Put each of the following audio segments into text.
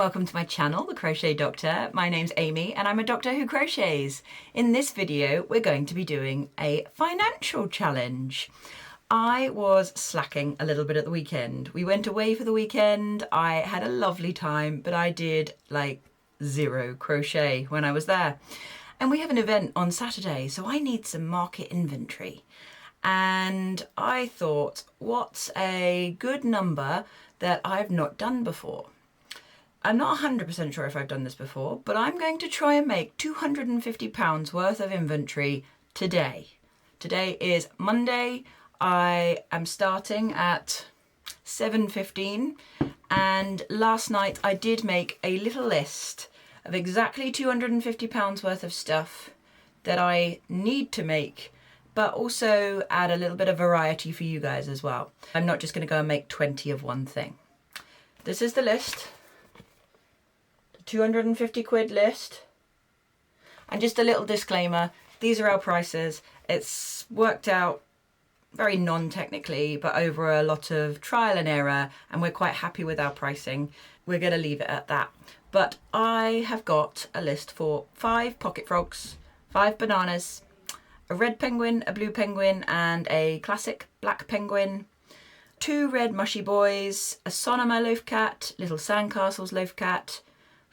welcome to my channel, The Crochet Doctor. My name's Amy and I'm a doctor who crochets. In this video, we're going to be doing a financial challenge. I was slacking a little bit at the weekend. We went away for the weekend. I had a lovely time, but I did like zero crochet when I was there. And we have an event on Saturday, so I need some market inventory. And I thought, what's a good number that I've not done before? I'm not 100% sure if I've done this before, but I'm going to try and make £250 worth of inventory today. Today is Monday. I am starting at 7:15, and last night I did make a little list of exactly £250 worth of stuff that I need to make, but also add a little bit of variety for you guys as well. I'm not just going to go and make 20 of one thing. This is the list. 250 quid list. And just a little disclaimer, these are our prices. It's worked out very non-technically, but over a lot of trial and error, and we're quite happy with our pricing. We're going to leave it at that. But I have got a list for 5 pocket frogs, 5 bananas, a red penguin, a blue penguin, and a classic black penguin, 2 red mushy boys, a Sonoma loaf cat, little sandcastles loaf cat,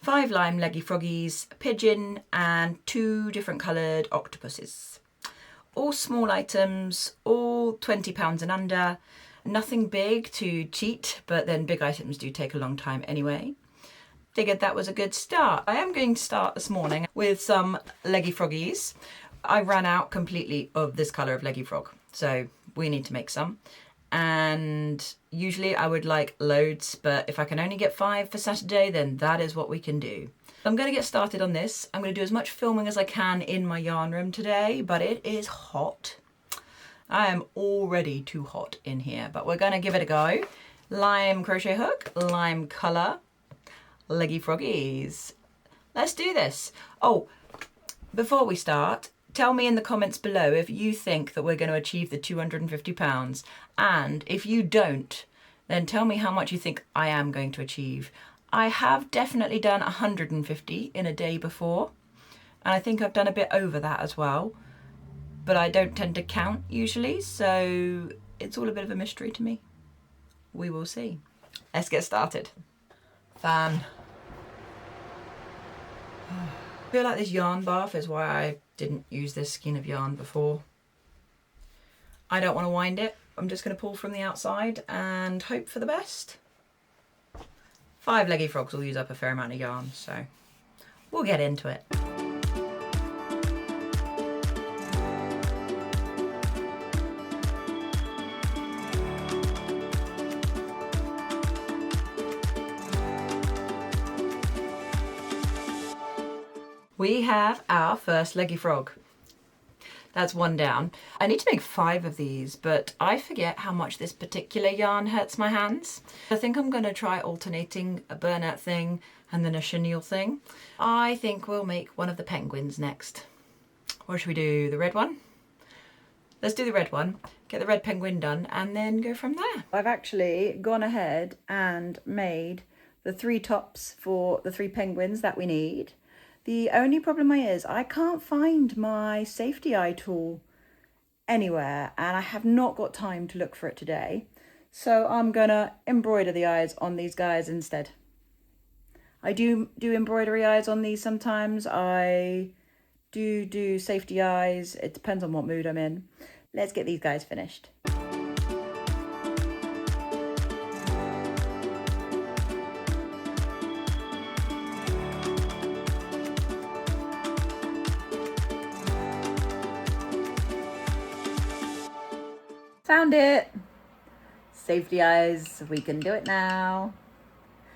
5 lime leggy froggies, a pigeon, and 2 different coloured octopuses. All small items, all £20 and under. Nothing big to cheat, but then big items do take a long time anyway. Figured that was a good start. I am going to start this morning with some leggy froggies. I ran out completely of this colour of leggy frog, so we need to make some. And usually I would like loads, but if I can only get 5 for Saturday, then that is what we can do. I'm going to get started on this. I'm going to do as much filming as I can in my yarn room today, but it is hot. I am already too hot in here, but we're going to give it a go. Lime crochet hook, lime colour, leggy froggies. Let's do this. Oh, before we start, tell me in the comments below if you think that we're going to achieve the £250, and if you don't, then tell me how much you think I am going to achieve. I have definitely done 150 in a day before, and I think I've done a bit over that as well, but I don't tend to count usually, so it's all a bit of a mystery to me. We will see. Let's get started. Fan. I feel like this yarn bath is why I didn't use this skein of yarn before. I don't want to wind it. I'm just going to pull from the outside and hope for the best. 5 leggy frogs will use up a fair amount of yarn, so we'll get into it. We have our first leggy frog. That's 1 down. I need to make 5 of these, but I forget how much this particular yarn hurts my hands. I think I'm going to try alternating a burnout thing and then a chenille thing. I think we'll make one of the penguins next. Or should we do the red one? Let's do the red one, get the red penguin done, and then go from there. I've actually gone ahead and made the 3 tops for the 3 penguins that we need. The only problem is I can't find my safety eye tool anywhere, and I have not got time to look for it today. So I'm gonna embroider the eyes on these guys instead. I do embroidery eyes on these sometimes. I do safety eyes. It depends on what mood I'm in. Let's get these guys finished. Found it! Safety eyes, we can do it now.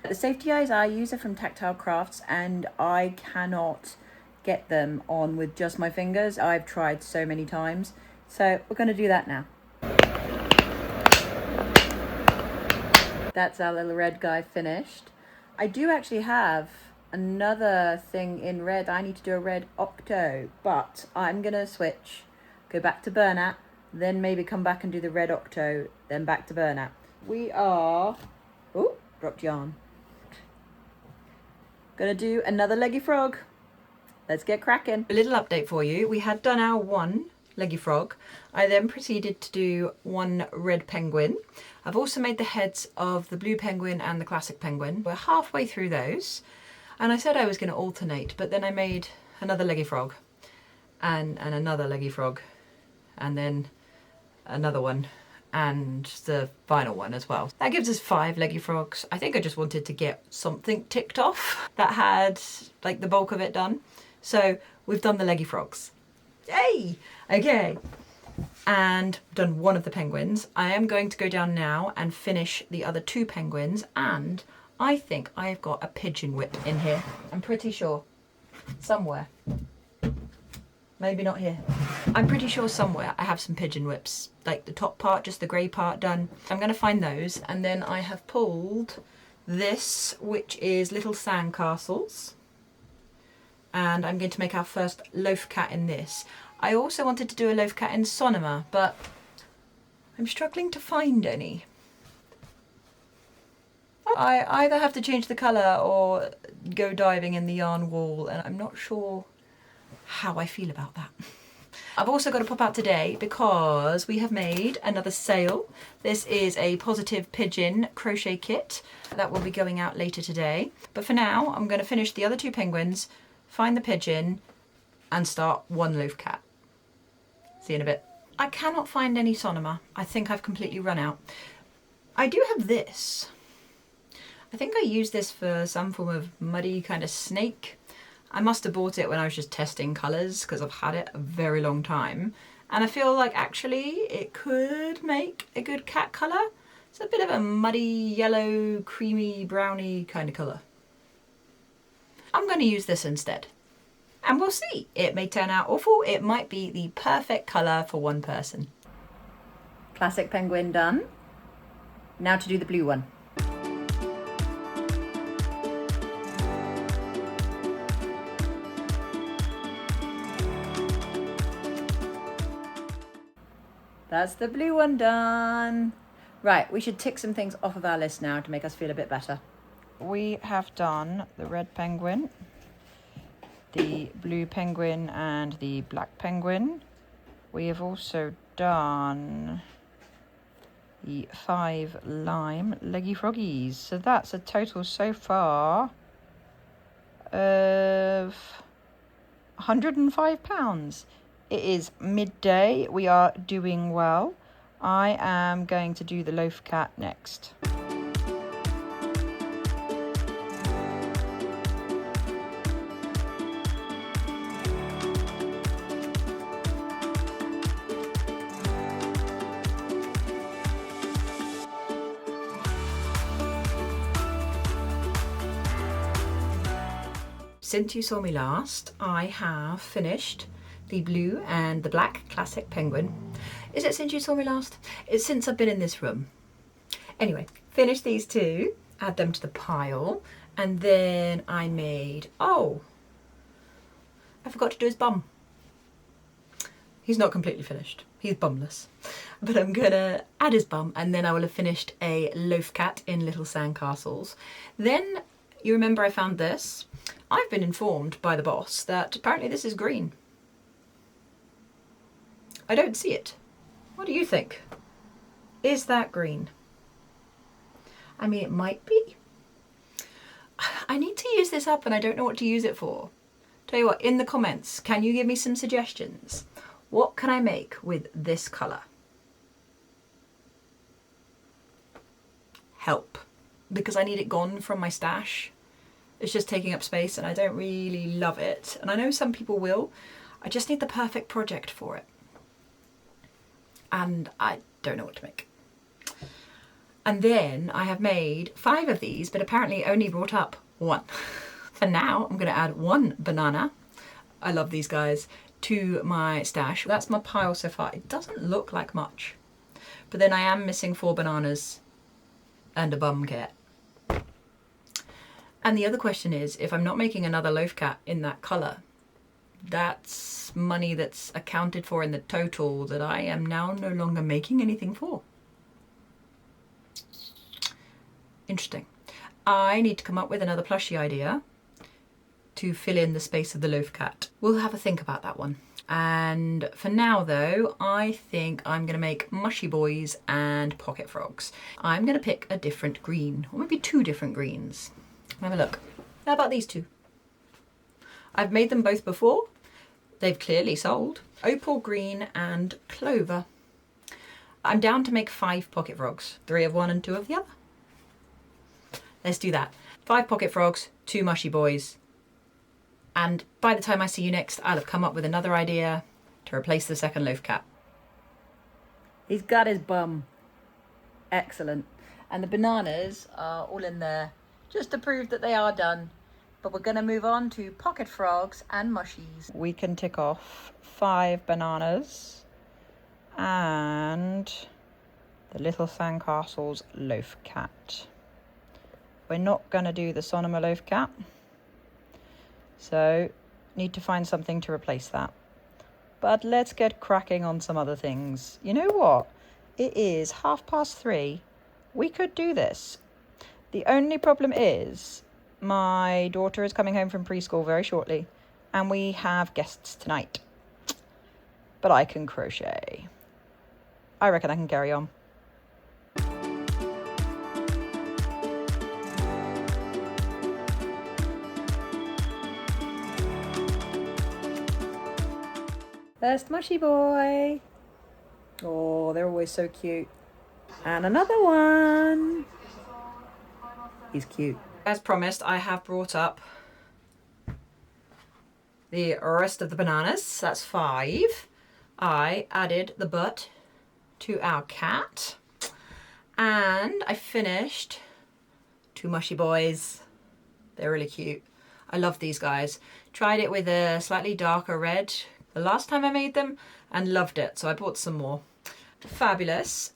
The safety eyes I use are from Tactile Crafts, and I cannot get them on with just my fingers. I've tried so many times, so we're going to do that now. That's our little red guy finished. I do actually have another thing in red. I need to do a red octo, but I'm going to switch, go back to burnout, then maybe come back and do the red octo, then back to burnout. We are, oh, dropped yarn. Gonna do another leggy frog. Let's get cracking. A little update for you. We had done our one leggy frog. I then proceeded to do one red penguin. I've also made the heads of the blue penguin and the classic penguin. We're halfway through those. And I said I was going to alternate, but then I made another leggy frog and another leggy frog and then another one and the final one as well. That gives us 5 leggy frogs. I think I just wanted to get something ticked off that had like the bulk of it done. So we've done the leggy frogs. Yay! Okay. And done one of the penguins. I am going to go down now and finish the other 2 penguins, and I think I've got a pigeon whip in here. I'm pretty sure. Somewhere. Maybe not here. I'm pretty sure somewhere I have some pigeon whips. Like the top part, just the grey part done. I'm going to find those, and then I have pulled this, which is little sandcastles. And I'm going to make our first loaf cat in this. I also wanted to do a loaf cat in Sonoma, but I'm struggling to find any. I either have to change the colour or go diving in the yarn wall, and I'm not sure how I feel about that. I've also got to pop out today because we have made another sale. This is a Positive Pigeon crochet kit that will be going out later today. But for now, I'm going to finish the other 2 penguins, find the pigeon, and start one loaf cat. See you in a bit. I cannot find any Sonoma. I think I've completely run out. I do have this. I think I used this for some form of muddy kind of snake. I must have bought it when I was just testing colours because I've had it a very long time. And I feel like actually it could make a good cat colour. It's a bit of a muddy, yellow, creamy, browny kind of colour. I'm going to use this instead. And we'll see. It may turn out awful. It might be the perfect colour for one person. Classic penguin done. Now to do the blue one. That's the blue one done. Right, we should tick some things off of our list now to make us feel a bit better. We have done the red penguin, the blue penguin and the black penguin. We have also done the 5 lime leggy froggies. So that's a total so far of £105. It is midday. We are doing well. I am going to do the loaf cat next. Since you saw me last, I have finished the blue and the black classic penguin. Is it since you saw me last? It's since I've been in this room. Anyway, finished these 2, add them to the pile, and then I made, oh, I forgot to do his bum. He's not completely finished. He's bumless. But I'm gonna add his bum, and then I will have finished a loaf cat in little sandcastles. Then, you remember I found this? I've been informed by the boss that apparently this is green. I don't see it. What do you think? Is that green? I mean, it might be. I need to use this up and I don't know what to use it for. Tell you what, in the comments, can you give me some suggestions? What can I make with this colour? Help. Because I need it gone from my stash. It's just taking up space and I don't really love it. And I know some people will. I just need the perfect project for it. And I don't know what to make. And then I have made 5 of these, but apparently only brought up 1. For now, I'm going to add 1 banana. I love these guys. To my stash. That's my pile so far. It doesn't look like much. But then I am missing 4 bananas and a bum cat. And the other question is, if I'm not making another loaf cat in that colour, that's money that's accounted for in the total that I am now no longer making anything for. Interesting. I need to come up with another plushie idea. to fill in the space of the loaf cat. We'll have a think about that one. And for now though, I think I'm gonna make mushy boys and pocket frogs. I'm gonna pick a different green, or maybe two different greens. Have a look. How about these two? I've made them both before. They've clearly sold. Opal green and clover. I'm down to make 5 pocket frogs, 3 of one and 2 of the other. Let's do that. 5 pocket frogs, 2 mushy boys. And by the time I see you next, I'll have come up with another idea to replace the second loaf cat. He's got his bum. Excellent. And the bananas are all in there just to prove that they are done. But we're going to move on to pocket frogs and mushies. We can tick off 5 bananas and the little sandcastle's loaf cat. We're not going to do the Sonoma loaf cat, so need to find something to replace that. But let's get cracking on some other things. You know what? It is 3:30. We could do this. The only problem is my daughter is coming home from preschool very shortly and we have guests tonight. But I can crochet. I reckon I can carry on. First mushy boy. Oh, they're always so cute. And another one. He's cute. As promised, I have brought up the rest of the bananas. That's 5. I added the butt to our cat. And I finished 2 mushy boys. They're really cute. I love these guys. Tried it with a slightly darker red the last time I made them and loved it, so I bought some more. Fabulous.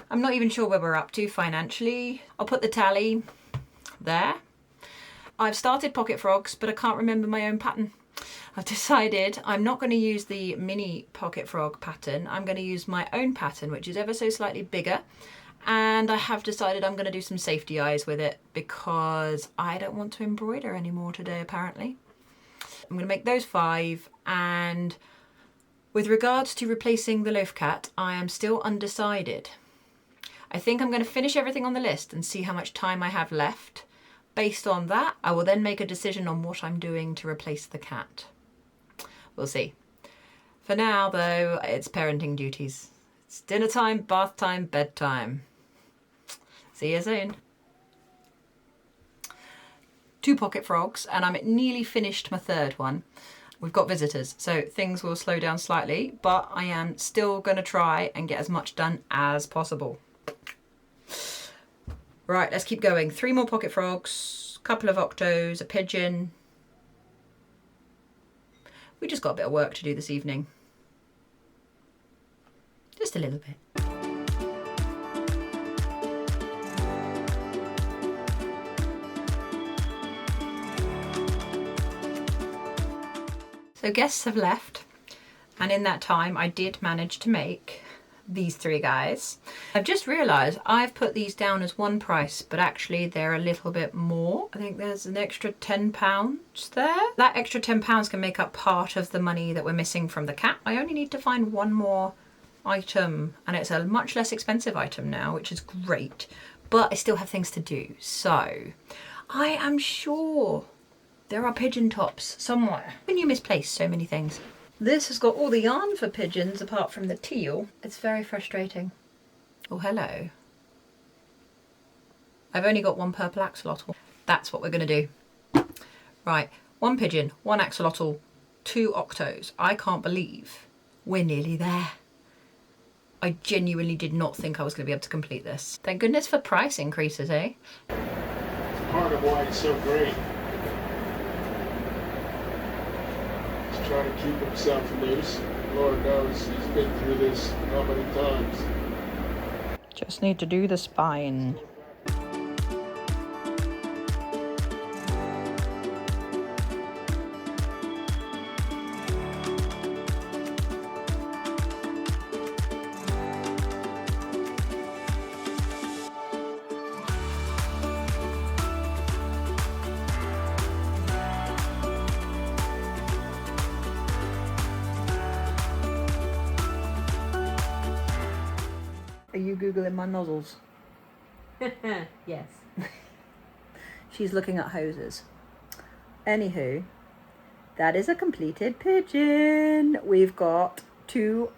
I'm not even sure where we're up to financially. I'll put the tally there. I've started pocket frogs, but I can't remember my own pattern. I've decided I'm not going to use the mini pocket frog pattern. I'm going to use my own pattern, which is ever so slightly bigger. And I have decided I'm going to do some safety eyes with it because I don't want to embroider anymore today, apparently. I'm going to make those 5, and with regards to replacing the loaf cat, I am still undecided. I think I'm going to finish everything on the list and see how much time I have left. Based on that, I will then make a decision on what I'm doing to replace the cat. We'll see. For now, though, it's parenting duties. It's dinner time, bath time, bedtime. See you soon. 2 pocket frogs, and I'm nearly finished my 3rd one. We've got visitors, so things will slow down slightly, but I am still going to try and get as much done as possible. Right, let's keep going. 3 more pocket frogs, a couple of octos, a pigeon. We just got a bit of work to do this evening. Just a little bit. So guests have left, and in that time I did manage to make these 3 guys. I've just realised I've put these down as one price, but actually they're a little bit more. I think there's an extra £10 there. That extra £10 can make up part of the money that we're missing from the cat. I only need to find one more item, and it's a much less expensive item now, which is great, but I still have things to do. So I am sure there are pigeon tops somewhere. When you misplace so many things. This has got all the yarn for pigeons apart from the teal. It's very frustrating. Oh, hello. I've only got 1 purple axolotl. That's what we're going to do. Right, 1 pigeon, 1 axolotl, 2 octos. I can't believe we're nearly there. I genuinely did not think I was going to be able to complete this. Thank goodness for price increases, eh? It's part of why it's so great. Trying to keep himself loose. Lord knows he's been through this how many times. Just need to do the spine. Googling my nozzles? Yes. She's looking at hoses. Anywho, that is a completed pigeon. We've got two,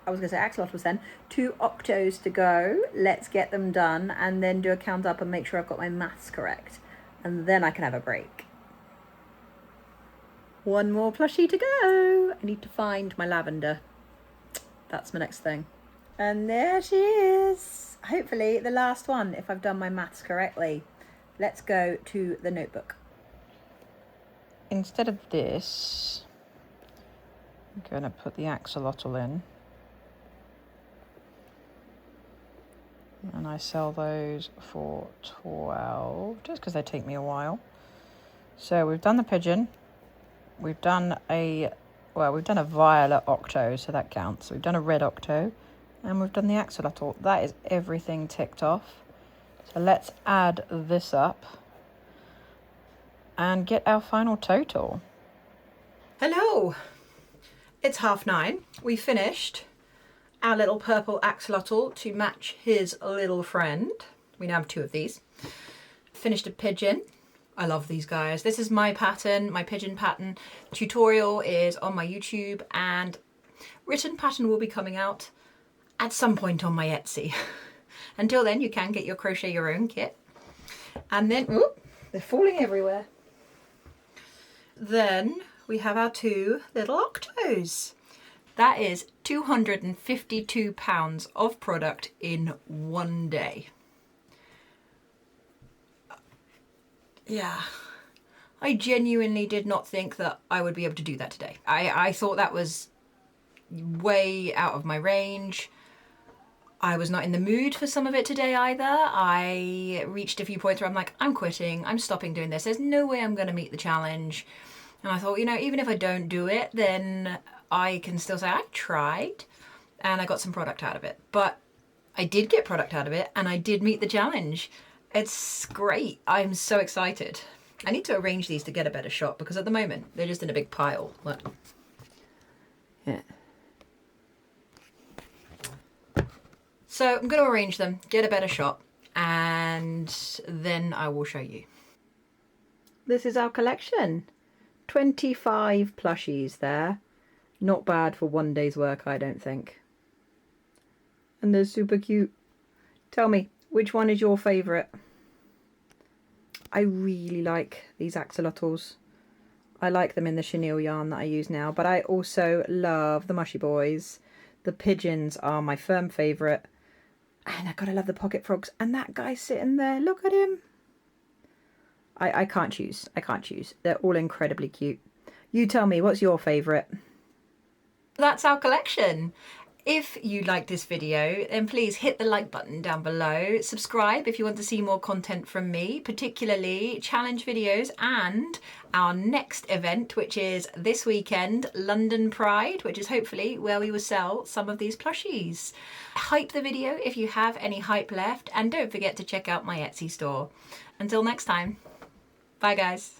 I was going to say axolotls then, 2 octos to go. Let's get them done and then do a count up and make sure I've got my maths correct. And then I can have a break. One more plushie to go. I need to find my lavender. That's my next thing. And there she is. Hopefully the last one if I've done my maths correctly. Let's go to the notebook. Instead of this, I'm going to put the axolotl in. And I sell those for 12, just because they take me a while. So we've done the pigeon. We've done a violet octo, so that counts. We've done a red octo, and we've done the axolotl. That is everything ticked off. So let's add this up and get our final total. Hello, it's 9:30. We finished our little purple axolotl to match his little friend. We now have 2 of these. Finished a pigeon. I love these guys. This is my pattern, my pigeon pattern. Tutorial is on my YouTube and written pattern will be coming out at some point on my Etsy. Until then, you can get your crochet your own kit. And then, oop, they're falling everywhere. Then we have our 2 little octos. That is 252 pounds of product in one day. Yeah, I genuinely did not think that I would be able to do that today. I thought that was way out of my range. I was not in the mood for some of it today either. I reached a few points where I'm like, I'm quitting, I'm stopping doing this. There's no way I'm going to meet the challenge. And I thought, you know, even if I don't do it, then I can still say I tried and I got some product out of it. But I did get product out of it and I did meet the challenge. It's great. I'm so excited. I need to arrange these to get a better shot because at the moment they're just in a big pile. Look. Yeah. So I'm going to arrange them, get a better shot, and then I will show you. This is our collection. 25 plushies there. Not bad for one day's work, I don't think. And they're super cute. Tell me, which one is your favourite? I really like these axolotls. I like them in the chenille yarn that I use now, but I also love the mushy boys. The pigeons are my firm favourite. And I gotta love the pocket frogs. And that guy sitting there, look at him. I can't choose. I can't choose. They're all incredibly cute. You tell me, what's your favourite? That's our collection. If you liked this video, then please hit the like button down below. Subscribe if you want to see more content from me, particularly challenge videos and our next event, which is this weekend, London Pride, which is hopefully where we will sell some of these plushies. Hype the video if you have any hype left, and don't forget to check out my Etsy store. Until next time, bye guys.